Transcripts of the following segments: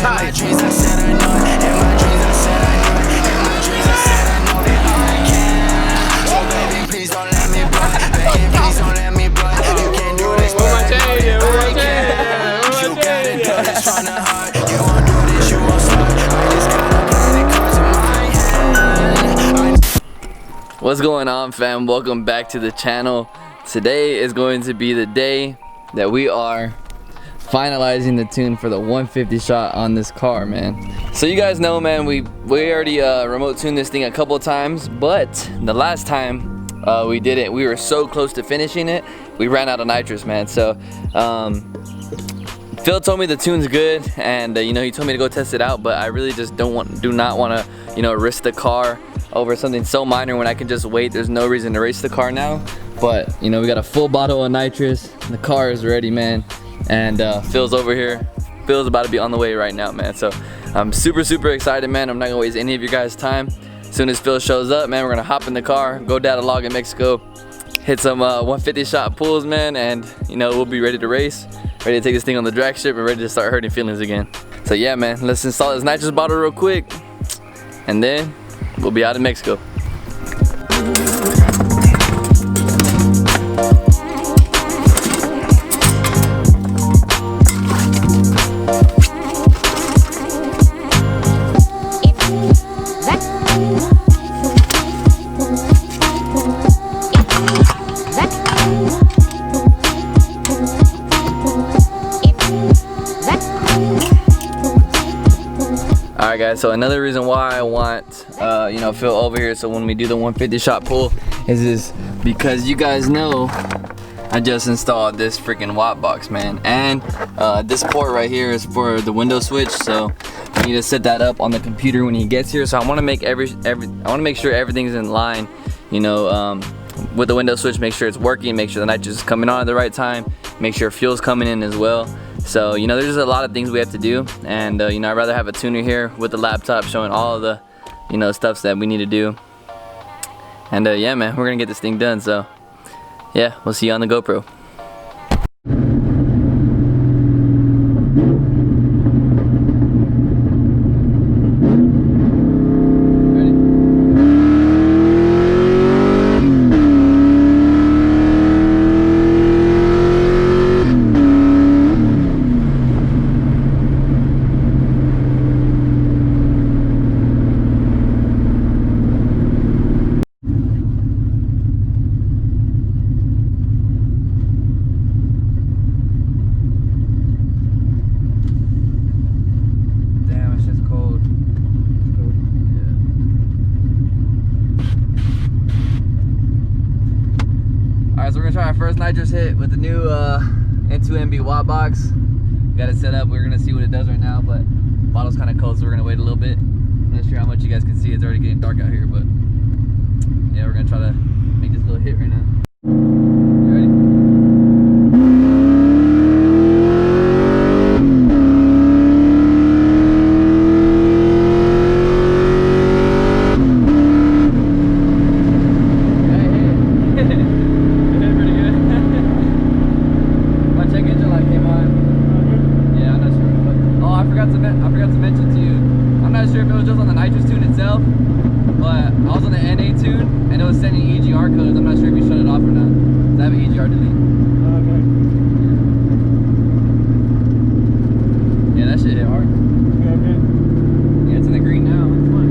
my dreams I said I know it. In my dreams I said I know it. In my dreams I said I know that I can. So baby, please don't let me blow. Baby, please don't let me blow. You can't do this, but I know that I can. You gotta do this from the heart. You won't do this, you won't start. I just gotta play the cards in my hand. What's going on, fam? Welcome back to the channel. Today is going to be the day that we are finalizing the tune for the 150 shot on this car, man. So you guys know, man, we already remote tuned this thing a couple of times, but the last time we did it, we were so close to finishing it, we ran out of nitrous, man. So Phil told me the tune's good, and you know, he told me to go test it out, but I really just do not want to, you know, risk the car over something so minor when I can just wait. There's no reason to race the car now. But you know, we got a full bottle of nitrous, the car is ready, man, and Phil's over here. Phil's about to be on the way right now, man. So I'm super excited, man. I'm not gonna waste any of your guys' time. As soon as Phil shows up, man, we're gonna hop in the car, go down to Log in Mexico, hit some 150 shot pulls, man, and you know, we'll be ready to race, ready to take this thing on the drag strip, and ready to start hurting feelings again. So yeah, man, let's install this nitrous bottle real quick, and then we'll be out in Mexico. Alright guys, so another reason why I want you know, Phil over here, so when we do the 150 shot pull is because you guys know I just installed this freaking watt box, man, and this port right here is for the window switch, so I need to set that up on the computer when he gets here. So I want to make I want to make sure everything's in line, you know, with the window switch, make sure it's working, make sure the nitrous is coming on at the right time, make sure fuel's coming in as well. So you know, there's just a lot of things we have to do, and you know, I'd rather have a tuner here with the laptop showing all of the, you know, stuff that we need to do. And yeah, man, we're gonna get this thing done. So yeah, we'll see you on the GoPro. So we're gonna try our first nitrous hit with the new N2MB watt box. Got it set up. We're gonna see what it does right now, but the bottle's kind of cold, so we're gonna wait a little bit. I'm not sure how much you guys can see. It's already getting dark out here, but yeah, we're gonna try to make this little hit right now. You ready? I forgot to mention to you, I'm not sure if it was just on the nitrous tune itself, but I was on the NA tune and it was sending EGR codes. I'm not sure if you shut it off or not. So I have an EGR delete. Okay. Yeah, that shit hit hard. Yeah, it did. Yeah, it's in the green now. It's fun.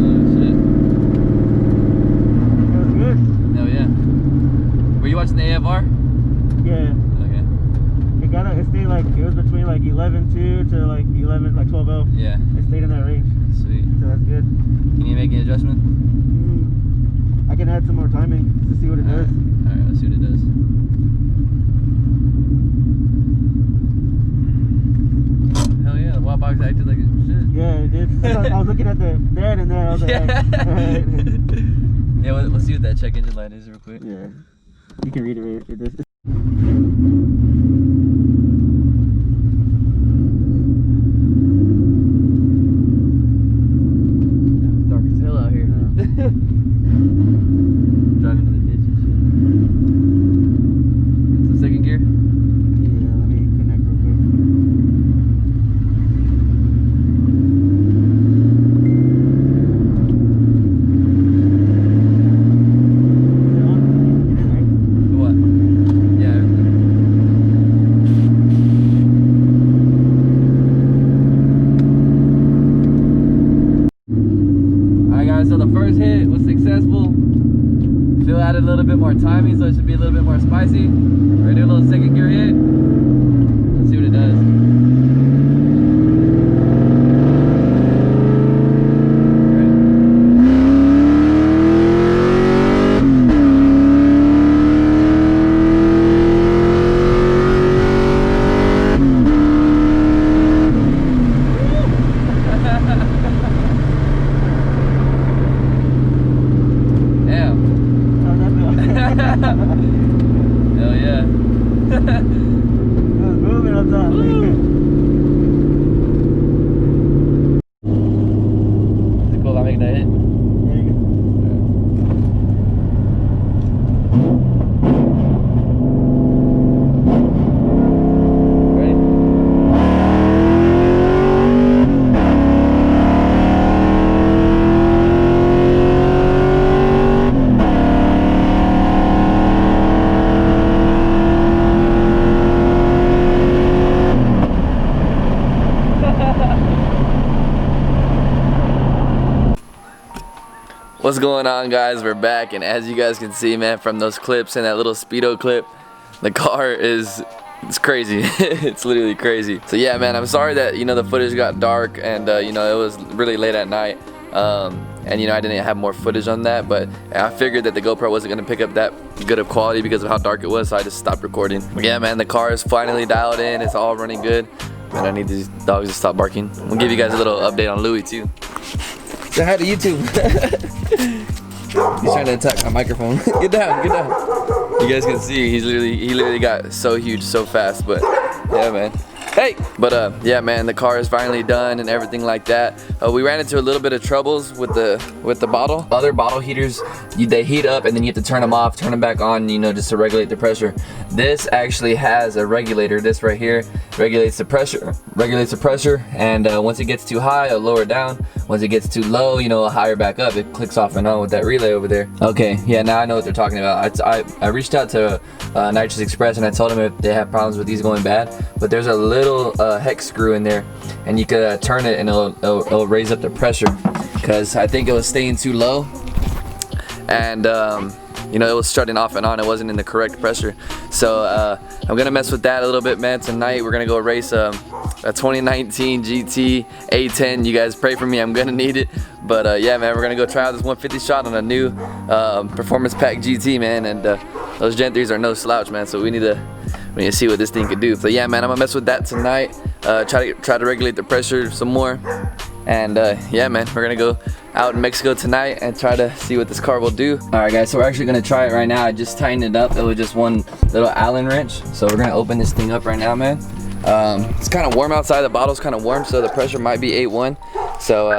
Oh shit. That was good. Hell yeah. Were you watching the AFR? Yeah. It stayed like, it was between like 11.2 to like 12.0. Yeah. It stayed in that range. Sweet. So that's good. Can you make an adjustment? I can add some more timing to see what it does. Alright, let's see what it does. Hell yeah, the watt box acted like shit. Yeah, it did. I was looking at the dead and there, I was like, yeah. alright. Yeah, we'll see what that check engine light is real quick. Yeah. You can read it right this. Dark as hell out here. Driving to the ditch and shit. It's the second gear? Yeah, let me connect real quick. a little bit more timing, so it should be a little bit more spicy. We're gonna do a little second gear hit. Let's see what it does. Hell yeah. It was moving up top. Is it cool if I make that hit? There you Ready? What's going on, guys? We're back, and as you guys can see, man, from those clips and that little speedo clip, the car it's crazy. It's literally crazy. So yeah, man, I'm sorry that, you know, the footage got dark, and you know, it was really late at night, and you know, I didn't have more footage on that, but I figured that the GoPro wasn't gonna pick up that good of quality because of how dark it was, so I just stopped recording. But yeah, man, the car is finally dialed in. It's all running good, and I need these dogs to stop barking. We'll give you guys a little update on Louie too. Say hi to YouTube. He's trying to attack my microphone. Get down, get down. You guys can see he literally got so huge so fast, but yeah, man. Hey! But yeah, man, the car is finally done and everything like that. We ran into a little bit of troubles with the bottle. Other bottle heaters, they heat up and then you have to turn them off, turn them back on, you know, just to regulate the pressure. This actually has a regulator. This right here regulates the pressure, and once it gets too high, it'll lower it down. Once it gets too low, you know, it'll higher back up. It clicks off and on with that relay over there. Okay, yeah, now I know what they're talking about. I reached out to Nitrous Express and I told them if they have problems with these going bad, but there's a little hex screw in there, and you could turn it and it'll raise up the pressure, because I think it was staying too low, and you know, it was shutting off and on. It wasn't in the correct pressure. So I'm gonna mess with that a little bit, man. Tonight we're gonna go race a 2019 GT A10. You guys pray for me, I'm gonna need it. But yeah, man, we're gonna go try out this 150 shot on a new performance pack GT, man. And those Gen 3s are no slouch, man. So we need to see what this thing could do. So yeah, man, I'm gonna mess with that tonight. Try to regulate the pressure some more. And yeah, man, we're gonna go out in Mexico tonight and try to see what this car will do. All right, guys, so we're actually gonna try it right now. I just tightened it up. It was just one little Allen wrench. So we're gonna open this thing up right now, man. It's kind of warm outside. The bottle's kind of warm, so the pressure might be 8.1. So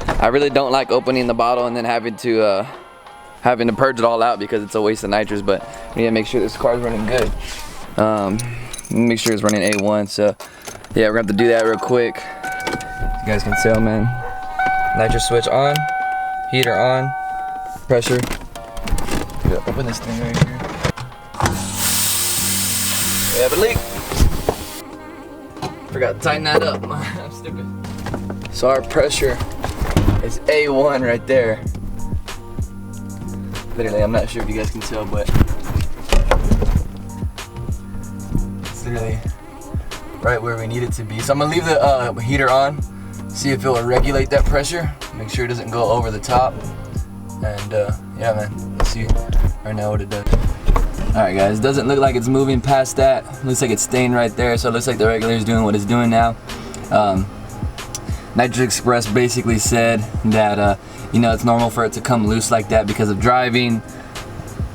I really don't like opening the bottle and then having to purge it all out, because it's a waste of nitrous. But we need to make sure this car's running good. Make sure it's running 8.1. So yeah, we're gonna have to do that real quick. You guys can tell, man. Nitrous switch on, heater on, pressure. Open this thing right here. We have a leak. Forgot to tighten that up. I'm stupid. So our pressure is A1 right there. Literally, I'm not sure if you guys can tell, but it's literally right where we need it to be. So I'm gonna leave the heater on, see if it will regulate that pressure, make sure it doesn't go over the top, and yeah, man, let's see right now what it does. Alright, guys, doesn't look like it's moving past that. Looks like it's staying right there, so it looks like the regulator is doing what it's doing now. Nitrous Express basically said that you know, it's normal for it to come loose like that because of driving,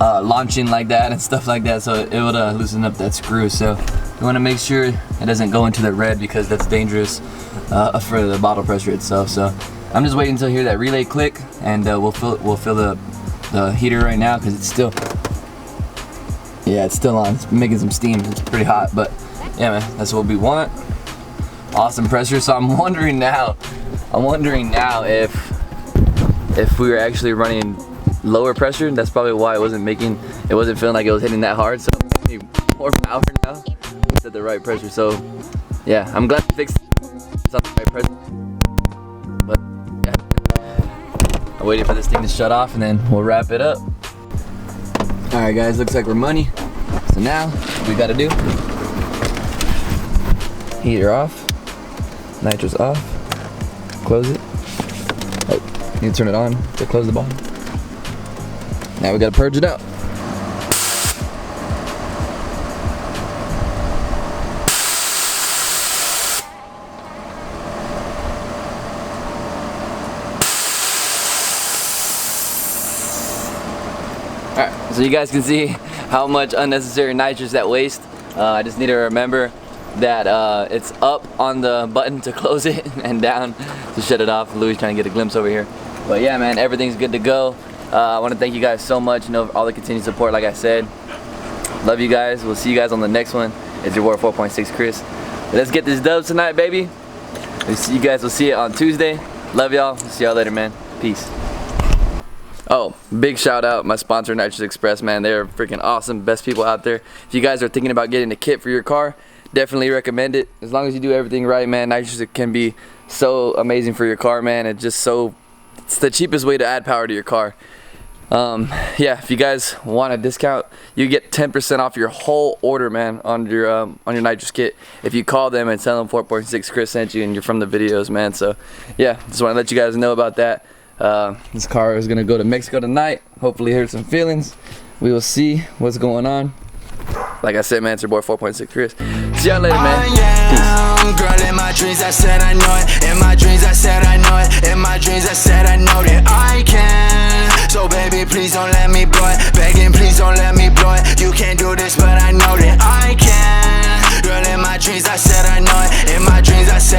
launching like that and stuff like that, so it would loosen up that screw. So you want to make sure it doesn't go into the red, because that's dangerous for the bottle pressure itself. So I'm just waiting until I hear that relay click, and we'll fill the heater right now, because it's still, yeah, it's still on. It's making some steam. It's pretty hot, but yeah, man, that's what we want. Awesome pressure. So I'm wondering now if we were actually running lower pressure. That's probably why it wasn't feeling like it was hitting that hard. So maybe more power now. It's at the right pressure. So yeah, I'm glad to fix it. It's at the right pressure. But yeah, I'm waiting for this thing to shut off, and then we'll wrap it up. Alright guys, looks like we're money. So now, what we gotta do, heater off, nitrous off, close it. Oh, need to turn it on to close the bottom. Now we gotta purge it out. Alright, so you guys can see how much unnecessary nitrous that waste. I just need to remember that it's up on the button to close it and down to shut it off. Louis trying to get a glimpse over here. But yeah, man, everything's good to go. I want to thank you guys so much, you know, all the continued support, like I said. Love you guys. We'll see you guys on the next one. It's your boy 4.6Chris. Let's get this dub tonight, baby. We'll see you guys. We'll see you on Tuesday. Love y'all. See y'all later, man. Peace. Oh, big shout out my sponsor, Nitrous Express, man. They're freaking awesome, best people out there. If you guys are thinking about getting a kit for your car, definitely recommend it. As long as you do everything right, man, Nitrous can be so amazing for your car, man. It's the cheapest way to add power to your car. Yeah, if you guys want a discount, you get 10% off your whole order, man, on your Nitrous kit if you call them and tell them 4.6Chris sent you and you're from the videos, man. So yeah, just want to let you guys know about that. This car is gonna go to Mexico tonight. Hopefully hurt some feelings. We will see what's going on. Like I said, man, it's your boy 4.6Chris. See y'all later, man. Peace. Girl, in my dreams I said I know it. In my dreams I said I know it. In my dreams I said I know that I can. So baby, please don't let me blow it. Begging, please don't let me blow it. You can't do this, but I